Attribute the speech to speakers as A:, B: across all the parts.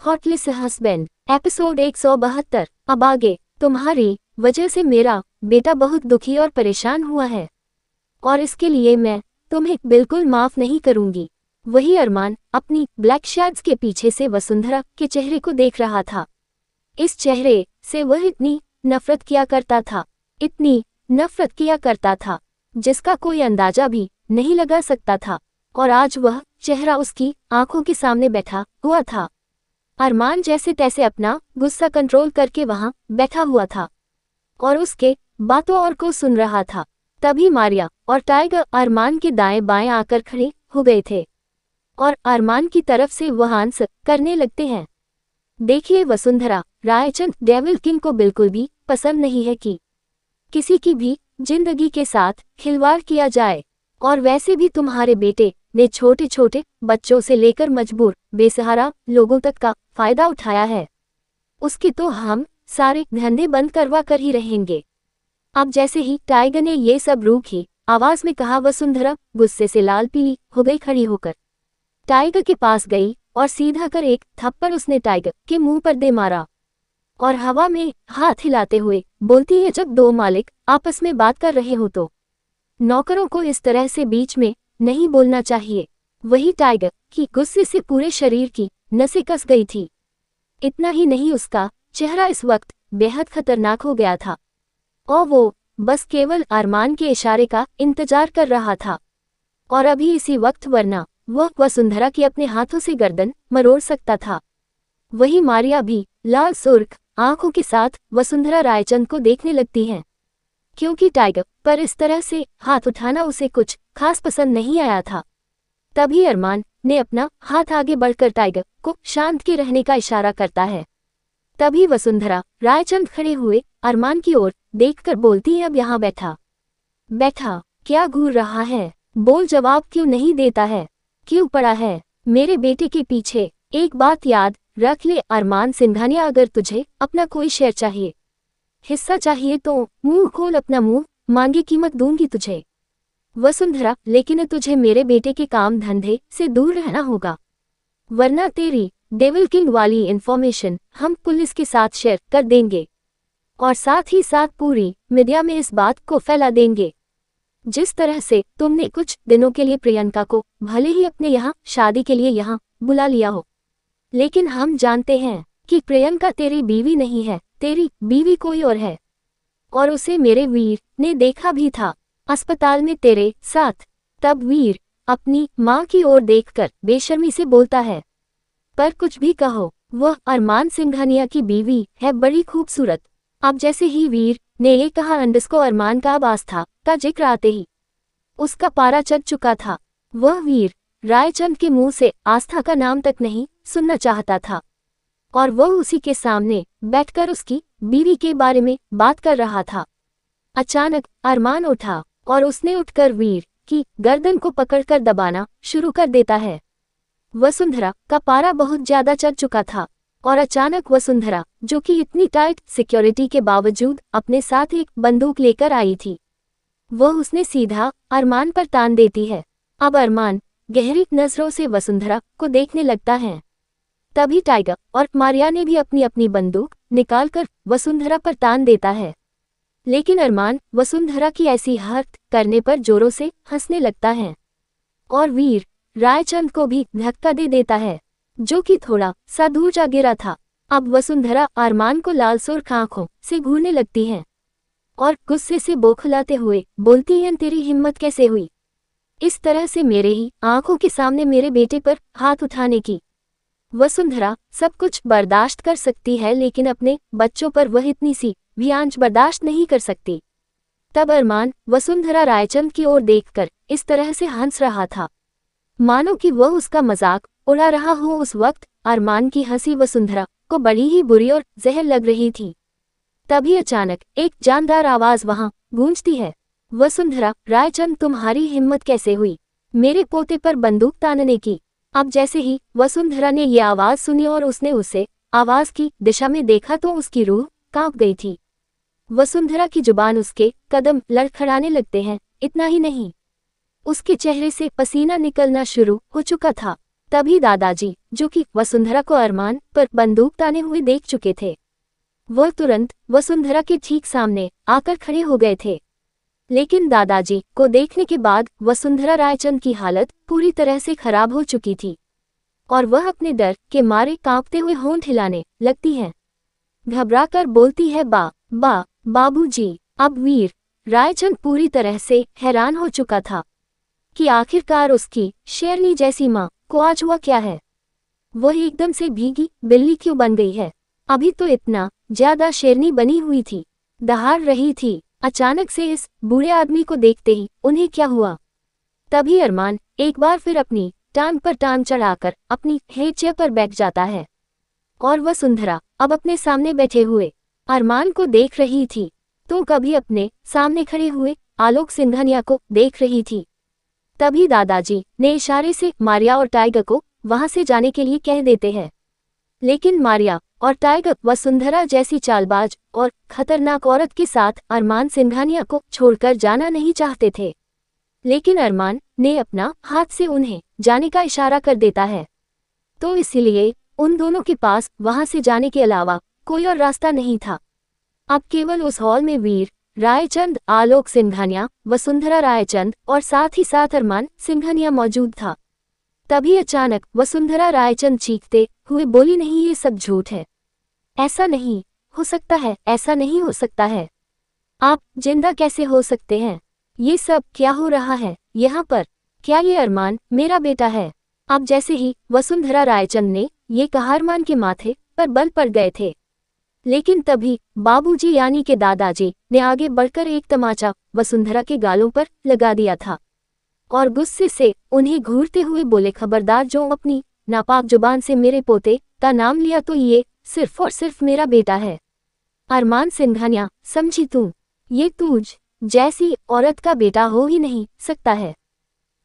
A: Hotlist husband episode 172। अब आगे तुम्हारी वजह से मेरा बेटा बहुत दुखी और परेशान हुआ है और इसके लिए मैं तुम्हें बिल्कुल माफ नहीं करूंगी। वही अरमान अपनी ब्लैक शैड्स के पीछे से वसुंधरा के चेहरे को देख रहा था। इस चेहरे से वह इतनी नफरत किया करता था, इतनी नफरत किया करता था जिसका कोई अंदाजा भी नहीं लगा सकता था, और आज वह चेहरा उसकी आंखों के सामने बैठा हुआ था। अरमान जैसे तैसे अपना गुस्सा कंट्रोल करके वहां बैठा हुआ था और उसके बातों और को सुन रहा था। तभी मारिया और टाइगर अरमान के दाएं बाएं आकर खड़े हो गए थे और अरमान की तरफ से वह आंसर करने लगते हैं। देखिए वसुंधरा, रायचंद डेविल किंग को बिल्कुल भी पसंद नहीं है कि किसी की भी जिंदगी के साथ खिलवाड़ किया जाए, और वैसे भी तुम्हारे बेटे ने छोटे छोटे बच्चों से लेकर मजबूर बेसहारा लोगों तक का फायदा उठाया है। उसके तो हम सारे धंधे बंद करवा कर ही रहेंगे। अब जैसे ही टाइगर ने ये सब रूखी आवाज में कहा, वसुंधरा गुस्से से लाल पीली हो गई। खड़ी होकर टाइगर के पास गई और सीधा कर एक थप्पड़ उसने टाइगर के मुंह पर दे मारा और हवा में हाथ हिलाते हुए बोलती है, जब दो मालिक आपस में बात कर रहे हो तो नौकरों को इस तरह से बीच में नहीं बोलना चाहिए। वही टाइगर की गुस्से से पूरे शरीर की नसें कस गई थी। इतना ही नहीं, उसका चेहरा इस वक्त बेहद खतरनाक हो गया था और वो बस केवल अरमान के इशारे का इंतजार कर रहा था, और अभी इसी वक्त वरना वह वसुंधरा की अपने हाथों से गर्दन मरोड़ सकता था। वही मारिया भी लाल सुर्ख आंखों के साथ वसुंधरा रायचंद को देखने लगती हैं, क्योंकि टाइगर पर इस तरह से हाथ उठाना उसे कुछ खास पसंद नहीं आया था। तभी अरमान ने अपना हाथ आगे बढ़कर टाइगर को शांत के रहने का इशारा करता है। तभी वसुंधरा रायचंद खड़े हुए अरमान की ओर देखकर बोलती है, अब यहाँ बैठा बैठा क्या घूर रहा है? बोल, जवाब क्यों नहीं देता है? क्यों पड़ा है मेरे बेटे के पीछे? एक बात याद रख ले अरमान सिंघानिया, अगर तुझे अपना कोई शेयर चाहिए, हिस्सा चाहिए तो मुंह खोल अपना मुंह, मांगे कीमत दूंगी तुझे। वसुंधरा, लेकिन तुझे मेरे बेटे के काम धंधे से दूर रहना होगा, वरना तेरी डेविल किंग वाली इन्फॉर्मेशन हम पुलिस के साथ शेयर कर देंगे और साथ ही साथ पूरी मीडिया में इस बात को फैला देंगे। जिस तरह से तुमने कुछ दिनों के लिए प्रियंका को भले ही अपने यहाँ शादी के लिए यहाँ बुला लिया हो, लेकिन हम जानते हैं कि प्रियंका तेरी बीवी नहीं है, तेरी बीवी कोई और है, और उसे मेरे वीर ने देखा भी था अस्पताल में तेरे साथ। तब वीर अपनी माँ की ओर देखकर बेशर्मी से बोलता है, पर कुछ भी कहो, वह अरमान सिंघानिया की बीवी है, बड़ी खूबसूरत। अब जैसे ही वीर ने ये कहा, अंडस्को अरमान का अब आस्था का जिक्र आते ही उसका पारा चढ़ चुका था। वह वीर रायचंद के मुंह से आस्था का नाम तक नहीं सुनना चाहता था, और वह उसी के सामने बैठकर उसकी बीवी के बारे में बात कर रहा था। अचानक अरमान उठा और उसने उठकर वीर की गर्दन को पकड़कर दबाना शुरू कर देता है। वसुंधरा का पारा बहुत ज्यादा चढ़ चुका था और अचानक वसुंधरा, जो कि इतनी टाइट सिक्योरिटी के बावजूद अपने साथ एक बंदूक लेकर आई थी, वह उसने सीधा अरमान पर तान देती है। अब अरमान गहरी नजरों से वसुंधरा को देखने लगता है। तभी टाइगर और मारिया ने भी अपनी अपनी बंदूक निकालकर वसुंधरा पर तान देता है, लेकिन अरमान वसुंधरा की ऐसी हरकत करने पर जोरों से हंसने लगता है और वीर रायचंद को भी धक्का दे देता है, जो कि थोड़ा सा दूर जा गिरा था। अब वसुंधरा अरमान को लाल सुर्ख आंखों से घूरने लगती है और गुस्से से बौखलाते हुए बोलती है, तेरी हिम्मत कैसे हुई इस तरह से मेरे ही आंखों के सामने मेरे बेटे पर हाथ उठाने की? वसुंधरा सब कुछ बर्दाश्त कर सकती है, लेकिन अपने बच्चों पर वह इतनी सी भी आंच बर्दाश्त नहीं कर सकती। तब अरमान वसुंधरा रायचंद की ओर देखकर इस तरह से हंस रहा था, मानो कि वह उसका मजाक उड़ा रहा हो। उस वक्त अरमान की हंसी वसुंधरा को बड़ी ही बुरी और जहर लग रही थी। तभी अचानक एक जानदार आवाज वहां गूंजती है, वसुंधरा, रायचंद, तुम्हारी हिम्मत कैसे हुई मेरे पोते पर बंदूक तानने की? अब जैसे ही वसुंधरा ने ये आवाज सुनी और उसने उसे आवाज की दिशा में देखा तो उसकी रूह कांप गई थी। वसुंधरा की जुबान, उसके कदम लड़खड़ाने लगते हैं। इतना ही नहीं, उसके चेहरे से पसीना निकलना शुरू हो चुका था। तभी दादाजी, जो कि वसुंधरा को अरमान पर बंदूक ताने हुए देख चुके थे, वह तुरंत वसुंधरा के ठीक सामने आकर खड़े हो गए थे। लेकिन दादाजी को देखने के बाद वसुंधरा रायचंद की हालत पूरी तरह से खराब हो चुकी थी और वह अपने डर के मारे कांपते हुए होंठ हिलाने लगती है। घबराकर बोलती है, बाबूजी। अब वीर रायचंद पूरी तरह से हैरान हो चुका था कि आखिरकार उसकी शेरनी जैसी माँ को आज हुआ क्या है। वह एकदम से भीगी बिल्ली क्यों बन गई है? अभी तो इतना ज्यादा शेरनी बनी हुई थी, दहाड़ रही थी। अचानक से इस बूढ़े आदमी को देखते ही उन्हें क्या हुआ? तभी अरमान एक बार फिर अपनी टांग पर टांग चढ़ाकर अपनी हेचे पर बैठ जाता है और वसुंधरा अब अपने सामने बैठे हुए अरमान को देख रही थी, तो कभी अपने सामने खड़े हुए आलोक सिंघानिया को देख रही थी। तभी दादाजी ने इशारे से मारिया और टाइगर को वहां से जाने के लिए कह देते हैं, लेकिन मारिया और टाइगर वसुंधरा जैसी चालबाज और खतरनाक औरत के साथ अरमान सिंघानिया को छोड़कर जाना नहीं चाहते थे। लेकिन अरमान ने अपना हाथ से उन्हें जाने का इशारा कर देता है, तो इसलिए उन दोनों के पास वहां से जाने के अलावा कोई और रास्ता नहीं था। अब केवल उस हॉल में वीर रायचंद, आलोक सिंघानिया, वसुंधरा रायचंद और साथ ही साथ अरमान सिंघानिया मौजूद था। तभी अचानक वसुंधरा रायचंद चीखते हुए बोली, नहीं, ये सब झूठ है, ऐसा नहीं हो सकता है, ऐसा नहीं हो सकता है। आप जिंदा कैसे हो सकते हैं? ये सब क्या हो रहा है यहाँ पर? क्या ये अरमान मेरा बेटा है? अब जैसे ही वसुंधरा रायचंद ने ये कहा, अरमान के माथे पर बल पड़ गए थे। लेकिन तभी बाबूजी यानी के दादाजी ने आगे बढ़कर एक तमाचा वसुंधरा के गालों पर लगा दिया था और गुस्से से उन्हें घूरते हुए बोले, खबरदार, जो अपनी नापाक जुबान से मेरे पोते का नाम लिया तो ये सिर्फ और सिर्फ मेरा बेटा है। अरमान सिंघानिया, समझी तू? ये तुझ जैसी औरत का बेटा हो ही नहीं सकता है,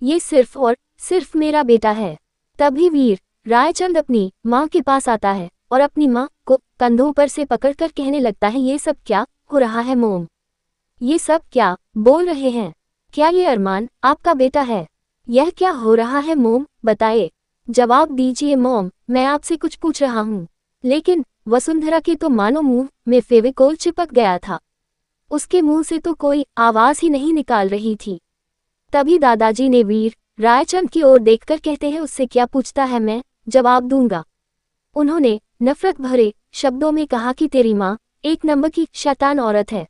A: ये सिर्फ और सिर्फ मेरा बेटा है। तभी वीर रायचंद अपनी माँ के पास आता है और अपनी माँ को कंधों पर से पकड़कर कहने लगता है, ये सब क्या हो रहा है मोम? ये सब क्या बोल रहे हैं? क्या ये अरमान आपका बेटा है? यह क्या हो रहा है मोम? बताए, जवाब दीजिए मोम, मैं आपसे कुछ पूछ रहा हूँ। लेकिन वसुंधरा के तो मानो मुंह में फेविकोल चिपक गया था, उसके मुंह से तो कोई आवाज ही नहीं निकाल रही थी। तभी दादाजी ने वीर रायचंद की ओर देखकर कहते हैं, उससे क्या पूछता है, मैं जवाब दूंगा। उन्होंने नफरत भरे शब्दों में कहा कि तेरी माँ एक नंबर की शैतान औरत है,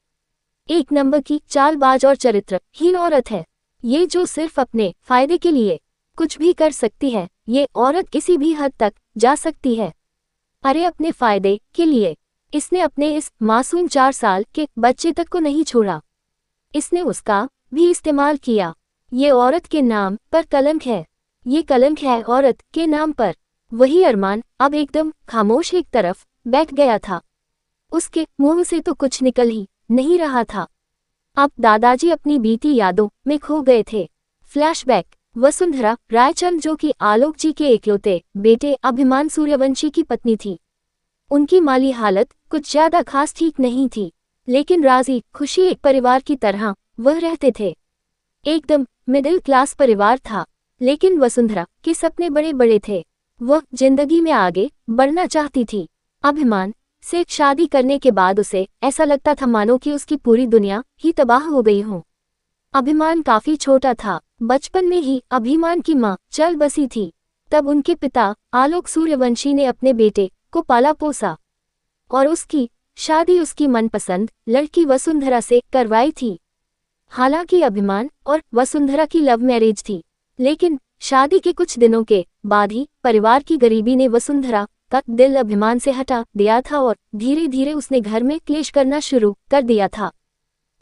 A: एक नंबर की चालबाज और चरित्रहीन औरत है। ये जो सिर्फ अपने फायदे के लिए कुछ भी कर सकती है, ये औरत किसी भी हद तक जा सकती है। अरे अपने फायदे के लिए इसने अपने इस मासूम 4 साल के बच्चे तक को नहीं छोड़ा, इसने उसका भी इस्तेमाल किया। ये औरत के नाम पर कलंक है, ये कलंक है औरत के नाम पर। वही अरमान अब एकदम खामोश एक तरफ बैठ गया था, उसके मुंह से तो कुछ निकल ही नहीं रहा था। अब दादाजी अपनी बीती यादों में खो गए थे। फ्लैशबैक, वसुंधरा रायचंद, जो कि आलोक जी के इकलौते बेटे अभिमान सूर्यवंशी की पत्नी थी, उनकी माली हालत कुछ ज्यादा खास ठीक नहीं थी, लेकिन राजी खुशी एक परिवार की तरह वह रहते थे। एकदम मिडिल क्लास परिवार था, लेकिन वसुंधरा के सपने बड़े बड़े थे। वह जिंदगी में आगे बढ़ना चाहती थी। अभिमान से शादी करने के बाद उसे ऐसा लगता था मानो कि उसकी पूरी दुनिया ही तबाह हो गई हो। अभिमान काफी छोटा था, बचपन में ही अभिमान की मां चल बसी थी। तब उनके पिता आलोक सूर्यवंशी ने अपने बेटे को पाला पोसा और उसकी शादी उसकी मनपसंद लड़की वसुंधरा से करवाई थी। हालांकि अभिमान और वसुंधरा की लव मैरिज थी, लेकिन शादी के कुछ दिनों के बाद ही परिवार की गरीबी ने वसुंधरा का दिल अभिमान से हटा दिया था और धीरे धीरे उसने घर में क्लेश करना शुरू कर दिया था।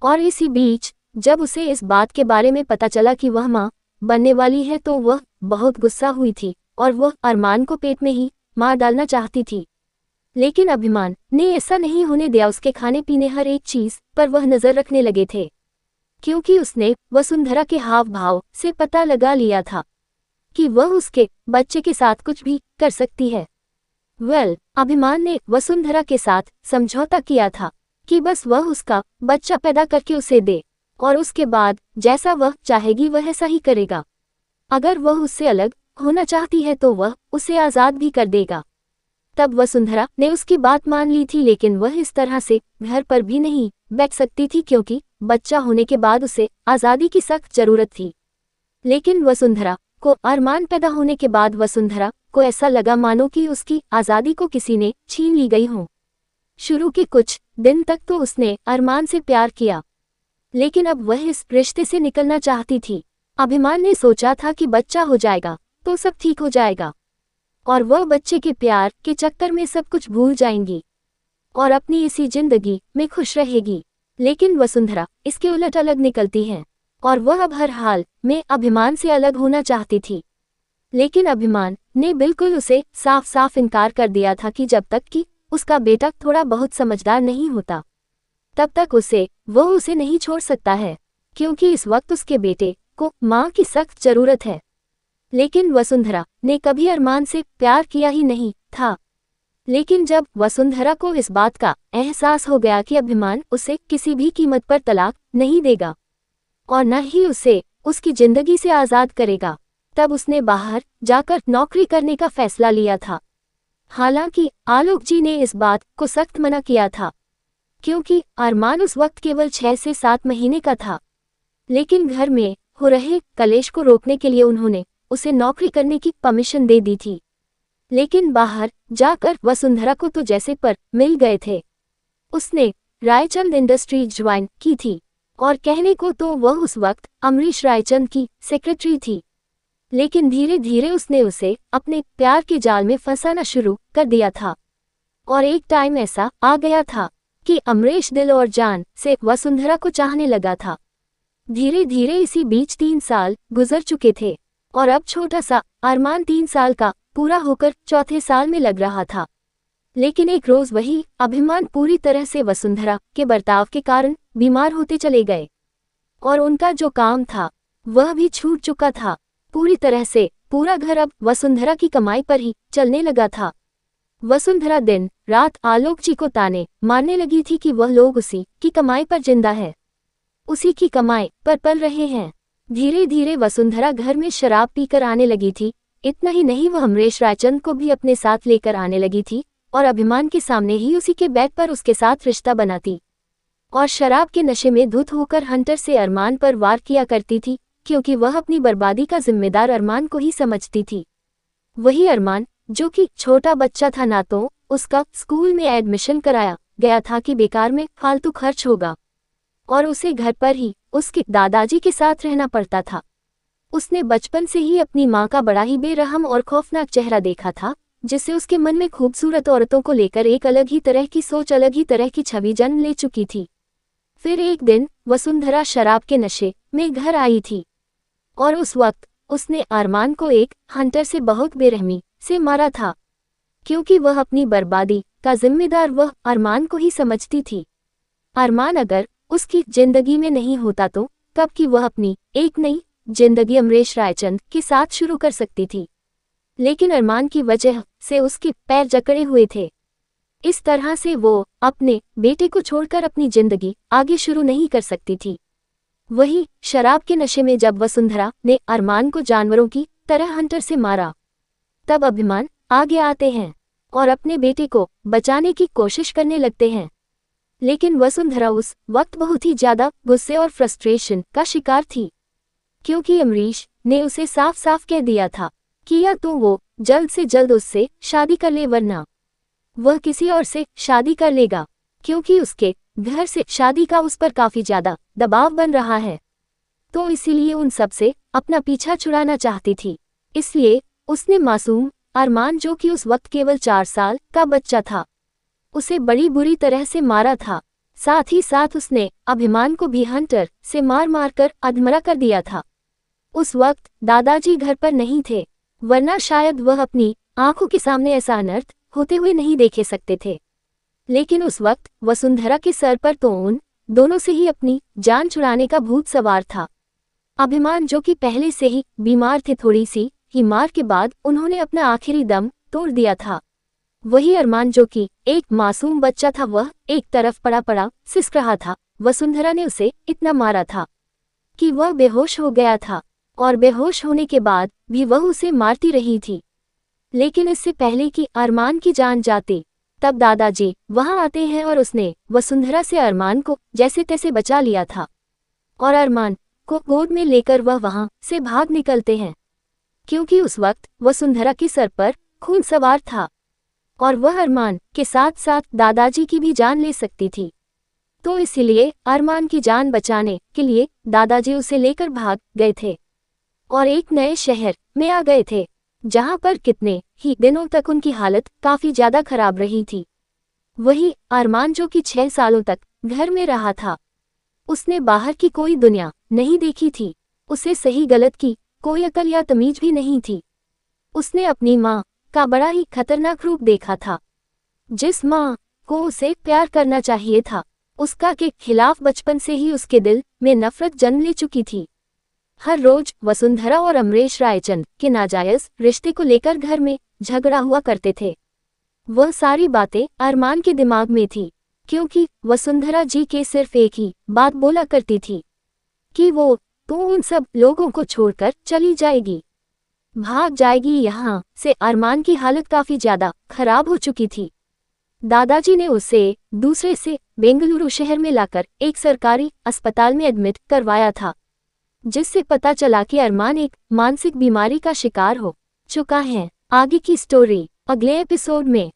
A: और इसी बीच जब उसे इस बात के बारे में पता चला कि वह मां बनने वाली है, तो वह बहुत गुस्सा हुई थी और वह अरमान को पेट में ही मार डालना चाहती थी। लेकिन अभिमान ने ऐसा नहीं होने दिया। उसके खाने पीने हर एक चीज पर वह नजर रखने लगे थे, क्योंकि उसने वसुंधरा के हाव भाव से पता लगा लिया था कि वह उसके बच्चे के साथ कुछ भी कर सकती है। अभिमान ने वसुंधरा के साथ समझौता किया था कि बस वह उसका बच्चा पैदा करके उसे दे और उसके बाद जैसा वह चाहेगी वह ऐसा ही करेगा। अगर वह उससे अलग होना चाहती है तो वह उसे आज़ाद भी कर देगा। तब वसुंधरा ने उसकी बात मान ली थी, लेकिन वह इस तरह से घर पर भी नहीं बैठ सकती थी क्योंकि बच्चा होने के बाद उसे आज़ादी की सख्त जरूरत थी। लेकिन वसुंधरा को अरमान पैदा होने के बाद वसुंधरा को ऐसा लगा मानो कि उसकी आज़ादी को किसी ने छीन ली गई हो। शुरू के कुछ दिन तक तो उसने अरमान से प्यार किया, लेकिन अब वह इस रिश्ते से निकलना चाहती थी। अभिमान ने सोचा था कि बच्चा हो जाएगा तो सब ठीक हो जाएगा और वह बच्चे के प्यार के चक्कर में सब कुछ भूल जाएंगी और अपनी इसी जिंदगी में खुश रहेगी। लेकिन वसुंधरा इसके उलट अलग निकलती है और वह अब हर हाल में अभिमान से अलग होना चाहती थी। लेकिन अभिमान ने बिल्कुल उसे साफ साफ इनकार कर दिया था कि जब तक कि उसका बेटा थोड़ा बहुत समझदार नहीं होता तब तक वह उसे नहीं छोड़ सकता है, क्योंकि इस वक्त उसके बेटे को माँ की सख्त जरूरत है। लेकिन वसुंधरा ने कभी अरमान से प्यार किया ही नहीं था। लेकिन जब वसुंधरा को इस बात का एहसास हो गया कि अभिमान उसे किसी भी कीमत पर तलाक नहीं देगा और न ही उसे उसकी जिंदगी से आज़ाद करेगा, तब उसने बाहर जाकर नौकरी करने का फैसला लिया था। हालांकि आलोक जी ने इस बात को सख्त मना किया था, क्योंकि अरमान उस वक्त केवल 6 से 7 महीने का था। लेकिन घर में हो रहे कलेश को रोकने के लिए उन्होंने उसे नौकरी करने की परमिशन दे दी थी। लेकिन बाहर जाकर वसुंधरा को तो जैसे पर मिल गए थे। उसने रायचंद इंडस्ट्रीज ज्वाइन की थी और कहने को तो वह उस वक्त अमरीश रायचंद की सेक्रेटरी थी। लेकिन धीरे धीरे उसने उसे अपने प्यार के जाल में फंसाना शुरू कर दिया था और एक टाइम ऐसा आ गया था कि अमरीश दिल और जान से वसुंधरा को चाहने लगा था। धीरे धीरे इसी बीच 3 साल गुजर चुके थे और अब छोटा सा अरमान 3 साल का पूरा होकर चौथे साल में लग रहा था। लेकिन एक रोज वही अभिमान पूरी तरह से वसुंधरा के बर्ताव के कारण बीमार होते चले गए और उनका जो काम था वह भी छूट चुका था पूरी तरह से। पूरा घर अब वसुंधरा की कमाई पर ही चलने लगा था। वसुंधरा दिन रात आलोक जी को ताने मारने लगी थी कि वह लोग उसी की कमाई पर जिंदा है, उसी की कमाई पर पल रहे हैं। धीरे धीरे वसुंधरा घर में शराब पीकर आने लगी थी। इतना ही नहीं, वह अमरीश रायचंद को भी अपने साथ लेकर आने लगी थी और अभिमान के सामने ही उसी के बेड पर उसके साथ रिश्ता बनाती और शराब के नशे में धुत होकर हंटर से अरमान पर वार किया करती थी, क्योंकि वह अपनी बर्बादी का जिम्मेदार अरमान को ही समझती थी। वही अरमान जो कि छोटा बच्चा था, ना तो उसका स्कूल में एडमिशन कराया गया था कि बेकार में फालतू खर्च होगा और उसे घर पर ही उसके दादाजी के साथ रहना पड़ता था। उसने बचपन से ही अपनी माँ का बड़ा ही बेरहम और खौफनाक चेहरा देखा था, जिससे उसके मन में खूबसूरत औरतों को लेकर एक अलग ही तरह की सोच, अलग ही तरह की छवि जन्म ले चुकी थी। फिर एक दिन वसुंधरा शराब के नशे में घर आई थी और उस वक्त उसने अरमान को एक हंटर से बहुत बेरहमी से मारा था, क्योंकि वह अपनी बर्बादी का जिम्मेदार वह अरमान को ही समझती थी। अरमान अगर उसकी जिंदगी में नहीं होता तो कब की वह अपनी एक नई जिंदगी अमरीश रायचंद के साथ शुरू कर सकती थी। लेकिन अरमान की वजह से उसके पैर जकड़े हुए थे। इस तरह से वो अपने बेटे को छोड़कर अपनी जिंदगी आगे शुरू नहीं कर सकती थी। वही शराब के नशे में जब वसुंधरा ने अरमान को जानवरों की तरह हंटर से मारा, तब अभिमान आगे आते हैं और अपने बेटे को बचाने की कोशिश करने लगते हैं। लेकिन वसुंधरा उस वक्त बहुत ही ज्यादा गुस्से और फ्रस्ट्रेशन का शिकार थी, क्योंकि अमरीश ने उसे साफ साफ कह दिया था कि या तो वो जल्द से जल्द उससे शादी कर ले, वरना वह किसी और से शादी कर लेगा, क्योंकि उसके घर से शादी का उस पर काफी ज्यादा दबाव बन रहा है। तो इसीलिए उन सब से अपना पीछा छुड़ाना चाहती थी। इसलिए उसने मासूम अरमान, जो कि उस वक्त केवल 4 साल का बच्चा था, उसे बड़ी बुरी तरह से मारा था। साथ ही साथ उसने अभिमान को भी हंटर से मार मार कर अधमरा कर दिया था। उस वक्त दादाजी घर पर नहीं थे, वरना शायद वह अपनी आंखों के सामने ऐसा अनर्थ होते हुए नहीं देखे सकते थे। लेकिन उस वक्त वसुंधरा के सर पर तो उन दोनों से ही अपनी जान छुड़ाने का भूत सवार था। अभिमान, जो कि पहले से ही बीमार थे, थोड़ी सी ही मार के बाद उन्होंने अपना आखिरी दम तोड़ दिया था। वही अरमान, जो कि एक मासूम बच्चा था, वह एक तरफ पड़ा पड़ा सिसक रहा था। वसुंधरा ने उसे इतना मारा था कि वह बेहोश हो गया था। और बेहोश होने के बाद भी वह उसे मारती रही थी। लेकिन इससे पहले कि अरमान की जान जाती, तब दादाजी वहां आते हैं और उसने वसुंधरा से अरमान को जैसे तैसे बचा लिया था और अरमान को गोद में लेकर वह वहां से भाग निकलते हैं, क्योंकि उस वक्त वसुंधरा के सर पर खून सवार था और वह अरमान के साथ साथ दादाजी की भी जान ले सकती थी। तो इसीलिए अरमान की जान बचाने के लिए दादाजी उसे लेकर भाग गए थे और एक नए शहर में आ गए थे, जहां पर कितने ही दिनों तक उनकी हालत काफी ज्यादा खराब रही थी। वही अरमान जो कि 6 सालों तक घर में रहा था, उसने बाहर की कोई दुनिया नहीं देखी थी। उसे सही गलत की कोई अकल या तमीज भी नहीं थी। उसने अपनी माँ का बड़ा ही खतरनाक रूप देखा था। जिस माँ को उसे प्यार करना चाहिए था, उसका के खिलाफ बचपन से ही उसके दिल में नफरत जन्म ले चुकी थी। हर रोज वसुंधरा और अमरेश रायचंद के नाजायज रिश्ते को लेकर घर में झगड़ा हुआ करते थे। वह सारी बातें अरमान के दिमाग में थी, क्योंकि वसुंधरा जी के सिर्फ एक ही बात बोला करती थी कि वो तो उन सब लोगों को छोड़कर चली जाएगी, भाग जाएगी यहाँ से। अरमान की हालत काफी ज्यादा खराब हो चुकी थी। दादाजी ने उसे दूसरे से बेंगलुरु शहर में लाकर एक सरकारी अस्पताल में एडमिट करवाया था, जिससे पता चला कि अरमान एक मानसिक बीमारी का शिकार हो चुका है। आगे की स्टोरी अगले एपिसोड में।